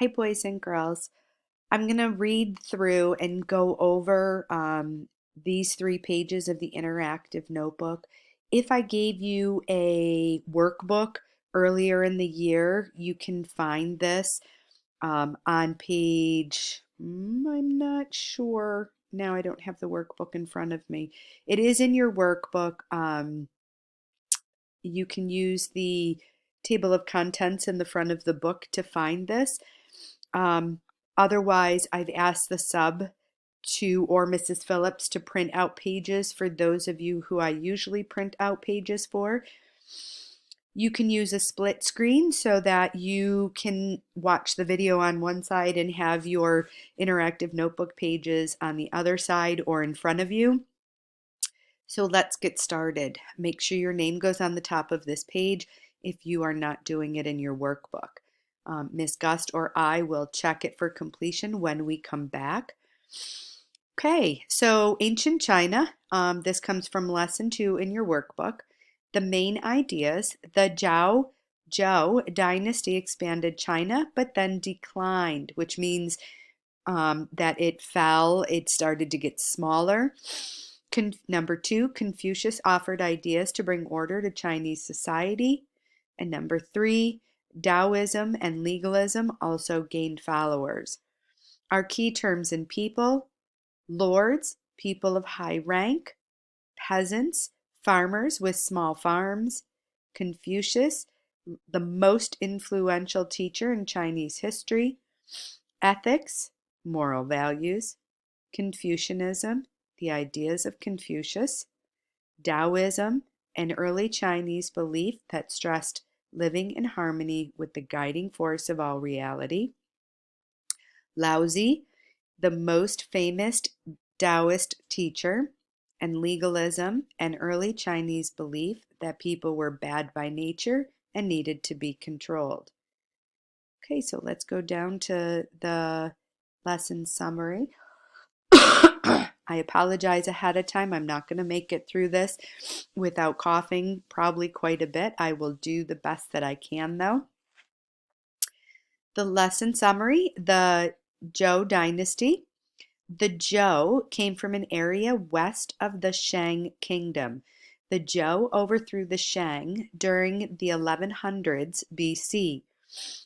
Hi, boys and girls. I'm going to read through and go over these 3 pages of the interactive notebook. If I gave you a workbook earlier in the year, you can find this on page, I'm not sure. Now I don't have the workbook in front of me. It is in your workbook. You can use the table of contents in the front of the book to find this. Um, Otherwise, I've asked the sub to or Mrs. Phillips to print out pages for those of you who I usually print out pages for. You can use a split screen so that you can watch the video on one side and have your interactive notebook pages on the other side or in front of you. So let's get started. Make sure your name goes on the top of this page if you are not doing it in your workbook. Ms. Gust or I will check it for completion when we come back. Okay, so ancient China. This comes from lesson 2 in your workbook. The main ideas: the Zhou dynasty expanded China, but then declined, which means that it fell, it started to get smaller. Number 2, Confucius offered ideas to bring order to Chinese society. And number 3, Taoism and legalism also gained followers. Our key terms and people: lords, people of high rank; peasants, farmers with small farms; Confucius, the most influential teacher in Chinese history; ethics, moral values; Confucianism, the ideas of Confucius; Taoism, an early Chinese belief that stressed living in harmony with the guiding force of all reality; Laozi, the most famous Taoist teacher; and legalism, an early Chinese belief that people were bad by nature and needed to be controlled. Okay, so let's go down to the lesson summary. I apologize ahead of time. I'm not going to make it through this without coughing probably quite a bit. I will do the best that I can, though. The lesson summary: the Zhou dynasty. The Zhou came from an area west of the Shang kingdom. The Zhou overthrew the Shang during the 1100s BC.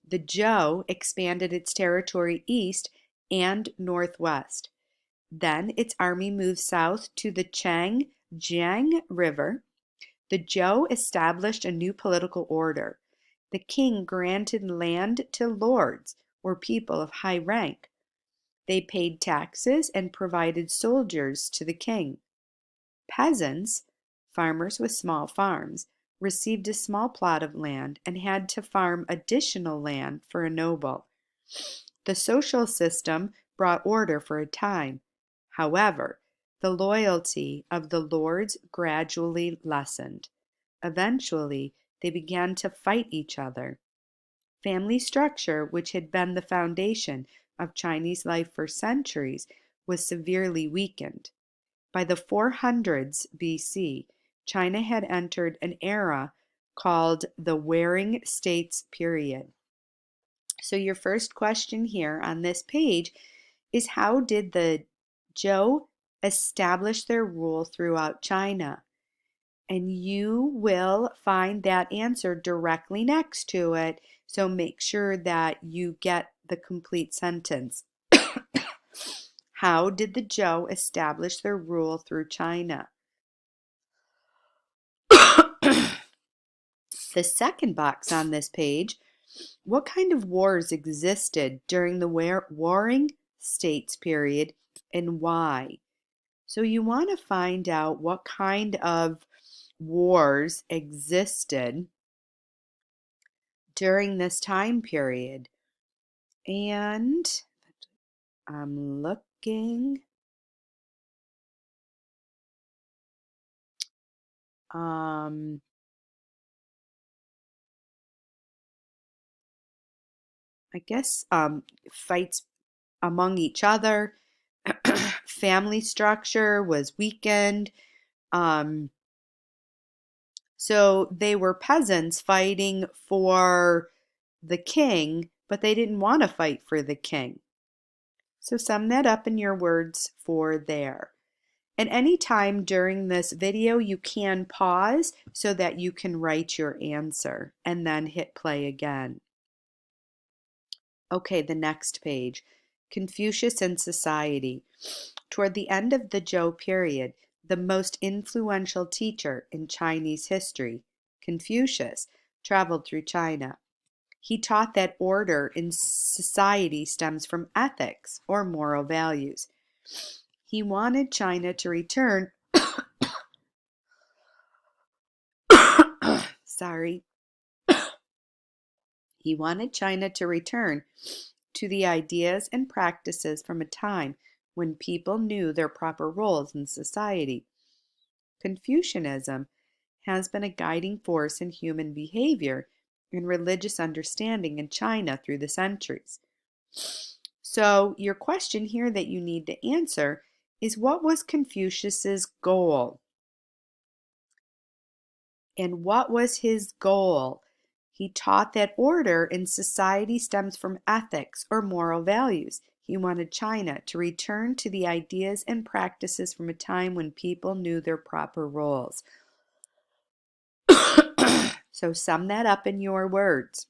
The Zhou expanded its territory east and northwest. Then its army moved south to the Changjiang River. The Zhou established a new political order. The king granted land to lords, or people of high rank. They paid taxes and provided soldiers to the king. Peasants, farmers with small farms, received a small plot of land and had to farm additional land for a noble. The social system brought order for a time. However, the loyalty of the lords gradually lessened. Eventually, they began to fight each other. Family structure, which had been the foundation of Chinese life for centuries, was severely weakened. By the 400s BC, China had entered an era called the Warring States period. So your first question here on this page is, how did the Zhou establish their rule throughout China? And you will find that answer directly next to it, so make sure that you get the complete sentence. How did the Zhou establish their rule through China? The second box on this page: what kind of wars existed during the Warring States period and why? So you want to find out what kind of wars existed during this time period. And I'm looking. I guess fights among each other. Family structure was weakened. Um, so they were peasants fighting for the king but they didn't want to fight for the king. So sum that up in your words for there. At any time during this video, you can pause so that you can write your answer and then hit play again. Okay, the next page. Confucius and society. Toward the end of the Zhou period, the most influential teacher in Chinese history, Confucius, traveled through China. He taught that order in society stems from ethics or moral values. He wanted China to return sorry. He wanted China to return to the ideas and practices from a time when people knew their proper roles in society. Confucianism has been a guiding force in human behavior and religious understanding in China through the centuries. So, your question here that you need to answer is, what was Confucius's goal? And what was his goal? He taught that order in society stems from ethics or moral values. He wanted China to return to the ideas and practices from a time when people knew their proper roles. So sum that up in your words.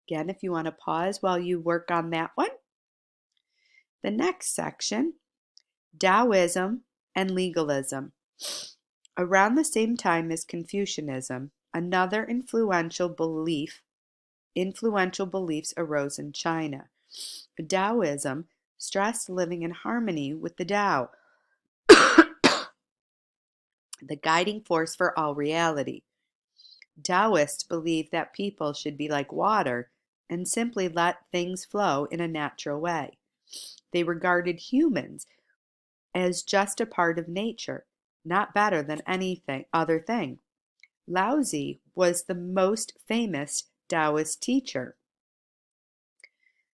Again, if you want to pause while you work on that one. The next section, Taoism and Legalism. Around the same time as Confucianism, another influential beliefs arose in China. Taoism stressed living in harmony with the Tao, the guiding force for all reality. Taoists believed that people should be like water and simply let things flow in a natural way. They regarded humans as just a part of nature, not better than anything other thing. Laozi was the most famous Taoist teacher.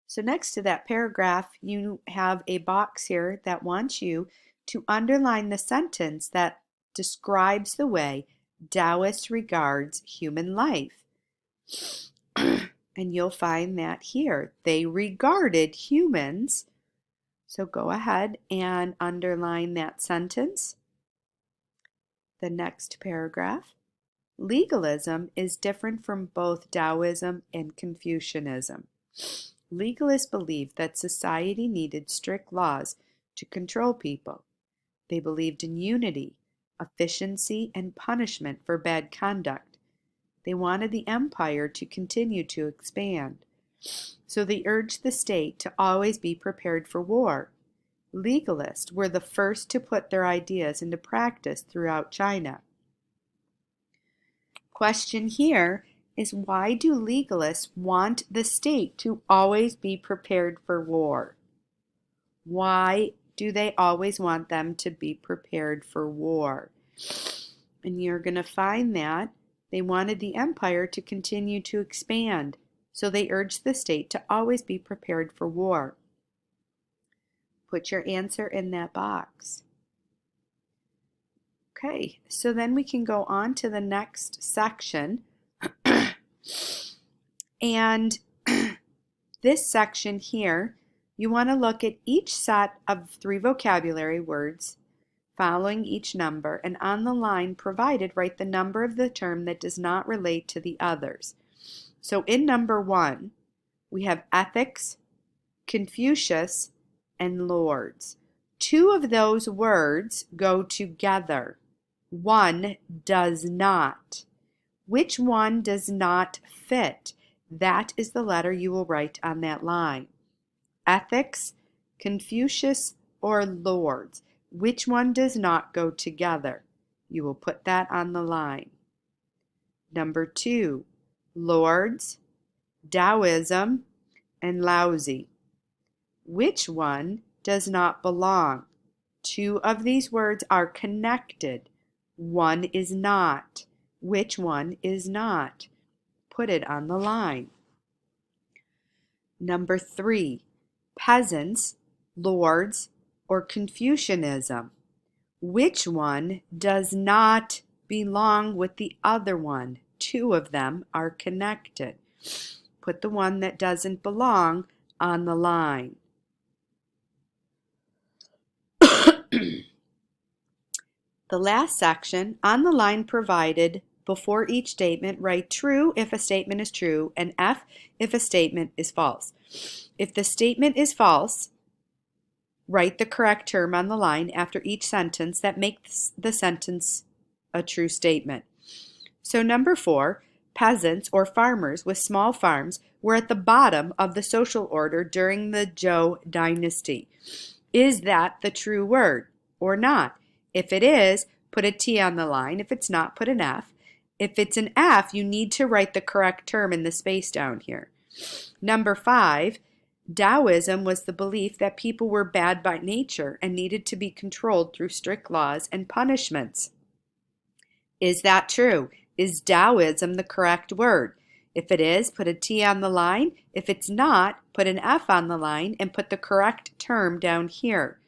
So next to that paragraph, you have a box here that wants you to underline the sentence that describes the way Taoist regards human life. And you'll find that here. They regarded humans. So go ahead and underline that sentence. The next paragraph. Legalism is different from both Taoism and Confucianism. Legalists believed that society needed strict laws to control people. They believed in unity, efficiency, and punishment for bad conduct. They wanted the empire to continue to expand. So they urged the state to always be prepared for war. Legalists were the first to put their ideas into practice throughout China. Question here is, why do legalists want the state to always be prepared for war? Why do they always want them to be prepared for war? And you're going to find that they wanted the empire to continue to expand, so they urged the state to always be prepared for war. Put your answer in that box. Okay, so then we can go on to the next section. And this section here, you want to look at each set of 3 vocabulary words following each number, and on the line provided, write the number of the term that does not relate to the others. So in number 1, we have ethics, Confucius, and lords. 2 of those words go together. 1 does not. Which one does not fit? That is the letter you will write on that line. Ethics, Confucius, or lords. Which one does not go together? You will put that on the line. Number 2, lords, Taoism, and Laozi. Which one does not belong? 2 of these words are connected. 1 is not. Which one is not? Put it on the line. Number 3, peasants, lords, or Confucianism. Which one does not belong with the other one? 2 of them are connected. Put the one that doesn't belong on the line. The last section, on the line provided before each statement, write true if a statement is true and F if a statement is false. If the statement is false, write the correct term on the line after each sentence that makes the sentence a true statement. So number 4, peasants or farmers with small farms were at the bottom of the social order during the Zhou dynasty. Is that the true word or not? If it is, put a T on the line. If it's not, put an F. If it's an F, you need to write the correct term in the space down here. Number 5, Taoism was the belief that people were bad by nature and needed to be controlled through strict laws and punishments. Is that true? Is Taoism the correct word? If it is, put a T on the line. If it's not, put an F on the line and put the correct term down here.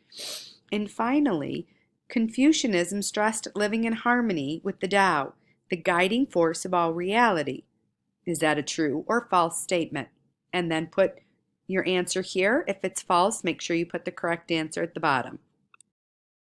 And finally, Confucianism stressed living in harmony with the Tao, the guiding force of all reality. Is that a true or false statement? And then put your answer here. If it's false, make sure you put the correct answer at the bottom.